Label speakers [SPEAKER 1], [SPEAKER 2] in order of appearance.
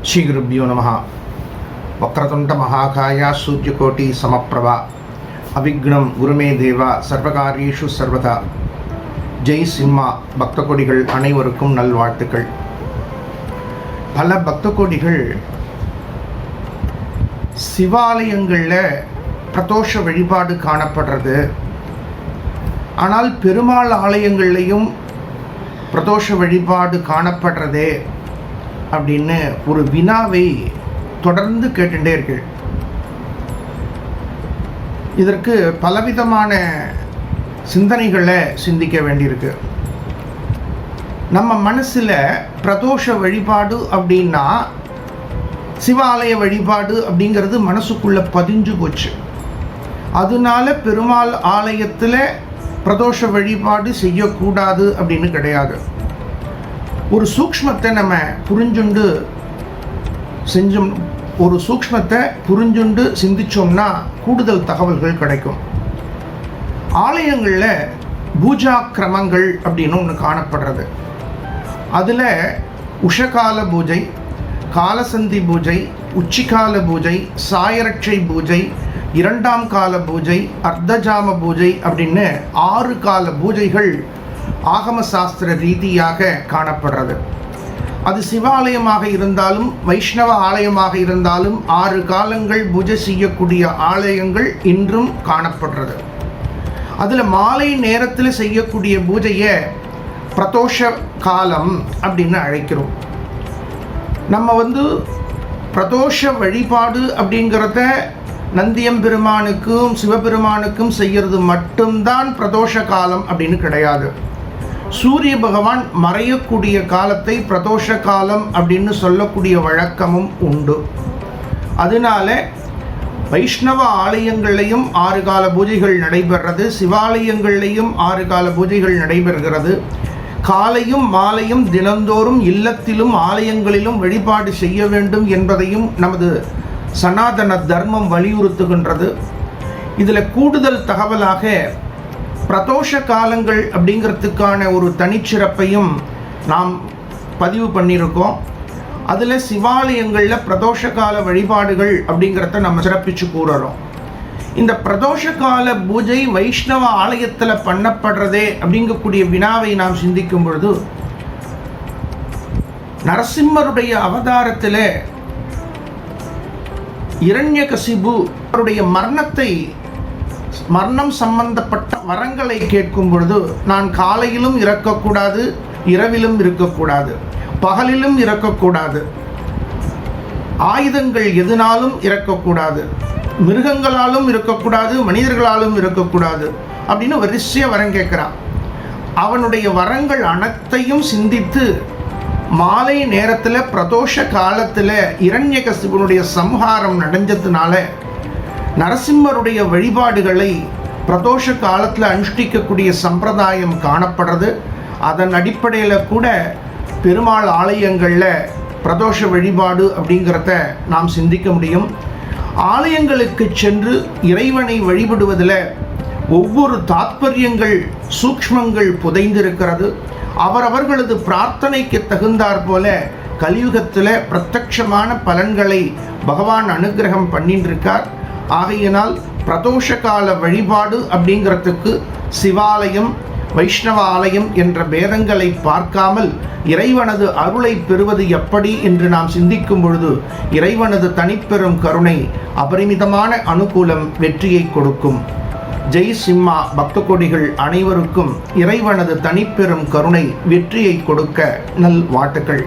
[SPEAKER 1] श्री गुरुभ्यो नमः। वक्रतुंड महाकाय सूर्यकोटि समप्रभा अविघ्नं गुरुमे देवा सर्वकार्येषु सर्वदा। ஜெய் சிம்மா பக்த கோடிகள் அனைவருக்கும் நல்வாழ்த்துக்கள். பல பக்த கோடிகள் சிவாலயங்களில் பிரதோஷ வழிபாடு காணப்படுறது, ஆனால் பெருமாள் ஆலயங்கள்லையும் பிரதோஷ வழிபாடு காணப்படுறதே அப்படின்னு ஒரு வினாவை தொடர்ந்து கேட்டுட்டே இருக்கு. இதற்கு பலவிதமான சிந்தனைகளை சிந்திக்க வேண்டியிருக்கு. நம்ம மனசில் பிரதோஷ வழிபாடு அப்படின்னா சிவாலய வழிபாடு அப்படிங்கிறது மனசுக்குள்ளே பதிஞ்சு போச்சு. அதனால பெருமாள் ஆலயத்தில் பிரதோஷ வழிபாடு செய்யக்கூடாது அப்படின்னு கிடையாது. ஒரு சூக்ஷ்மத்தை நம்ம புரிஞ்சுண்டு சிந்திச்சோம்னா கூடுதல் தகவல்கள் கிடைக்கும். ஆலயங்களில் பூஜா கிரமங்கள் அப்படின்னு ஒன்று காணப்படுறது. அதில் உஷகால பூஜை, காலசந்தி பூஜை, உச்சிகால பூஜை, சாயரட்சை பூஜை, இரண்டாம் கால பூஜை, அர்த்தஜாம பூஜை அப்படின்னு 6 கால பூஜைகள் ஆகம சாஸ்திர ரீதியாக காணப்படுறது. அது சிவாலயமாக இருந்தாலும் வைஷ்ணவ ஆலயமாக இருந்தாலும் 6 காலங்கள் பூஜை செய்யக்கூடிய ஆலயங்கள் இன்றும் காணப்படுறது. அதில் மாலை நேரத்தில் செய்யக்கூடிய பூஜையை பிரதோஷ காலம் அப்படின்னு அழைக்கிறோம். நம்ம பிரதோஷ வழிபாடு அப்படிங்கிறத நந்தியம்பெருமானுக்கும் சிவபெருமானுக்கும் செய்கிறது மட்டும்தான் பிரதோஷ காலம் அப்படின்னு கிடையாது. சூரிய பகவான் மறையக்கூடிய காலத்தை பிரதோஷ காலம் அப்படின்னு சொல்லக்கூடிய வழக்கமும் உண்டு. அதனால வைஷ்ணவ ஆலயங்கள்லையும் 6 கால பூஜைகள் நடைபெறுறது, சிவாலயங்கள்லையும் 6 கால பூஜைகள் நடைபெறுகிறது. காலையும் மாலையும் தினந்தோறும் இல்லத்திலும் ஆலயங்களிலும் வழிபாடு செய்ய வேண்டும் என்பதையும் நமது சனாதன தர்மம் வலியுறுத்துகின்றது. இதில் கூடுதல் தகவலாக பிரதோஷ காலங்கள் அப்படிங்கிறதுக்கான ஒரு தனிச்சிறப்பையும் நாம் பதிவு பண்ணியிருக்கோம். அதில் சிவாலயங்களில் பிரதோஷ கால வழிபாடுகள் அப்படிங்கிறத நம்ம சிறப்பித்து கூறுறோம். இந்த பிரதோஷ கால பூஜை வைஷ்ணவ ஆலயத்தில் பண்ணப்படுறதே அப்படிங்கக்கூடிய வினாவை நாம் சிந்திக்கும் பொழுது, நரசிம்மருடைய அவதாரத்தில் இரண்யகசிபு அவருடைய மரணம் சம்பந்தப்பட்ட வரங்களை கேட்கும் பொழுது, நான் காலையிலும் இறக்கக்கூடாது, இரவிலும் இருக்கக்கூடாது, பகலிலும் இறக்கக்கூடாது, ஆயுதங்கள் எதனாலும் இறக்கக்கூடாது, மிருகங்களாலும் இருக்கக்கூடாது, மனிதர்களாலும் இருக்கக்கூடாது அப்படின்னு வரிசையாக வரம் கேட்குறான். அவனுடைய வரங்கள் அனைத்தையும் சிந்தித்து மாலை நேரத்தில் பிரதோஷ காலத்தில் இரண்யகசிபனுடைய சம்ஹாரம் நடந்ததுனால நரசிம்மருடைய வழிபாடுகளை பிரதோஷ காலத்தில் அனுஷ்டிக்கக்கூடிய சம்பிரதாயம் காணப்படுறது. அதன் அடிப்படையில் கூட பெருமாள் ஆலயங்களில் பிரதோஷ வழிபாடு அப்படிங்கிறத நாம் சிந்திக்க முடியும். ஆலயங்களுக்கு சென்று இறைவனை வழிபடுவதில் ஒவ்வொரு தாத்பரியங்கள் சூக்ஷ்மங்கள் புதைந்திருக்கிறது. அவரவர்களது பிரார்த்தனைக்கு தகுந்தாற் போல கலியுகத்தில் பிரத்யட்சமான பலன்களை பகவான் அனுகிரகம் பண்ணிட்டு இருக்கார். ஆகையினால் பிரதோஷ கால வழிபாடு அப்படிங்கிறதுக்கு சிவாலயம் வைஷ்ணவ ஆலயம் என்ற பேதங்களை பார்க்காமல் இறைவனது அருளை பெறுவது எப்படி என்று நாம் சிந்திக்கும் பொழுது இறைவனது தனிப்பெரும் கருணை அபரிமிதமான அனுகூலம் வெற்றியை கொடுக்கும். ஜெய் சிம்மா பக்த கோடிகள் அனைவருக்கும் இறைவனது தனிப்பெரும் கருணை வெற்றியை கொடுக்க நல் வாழ்த்துக்கள்.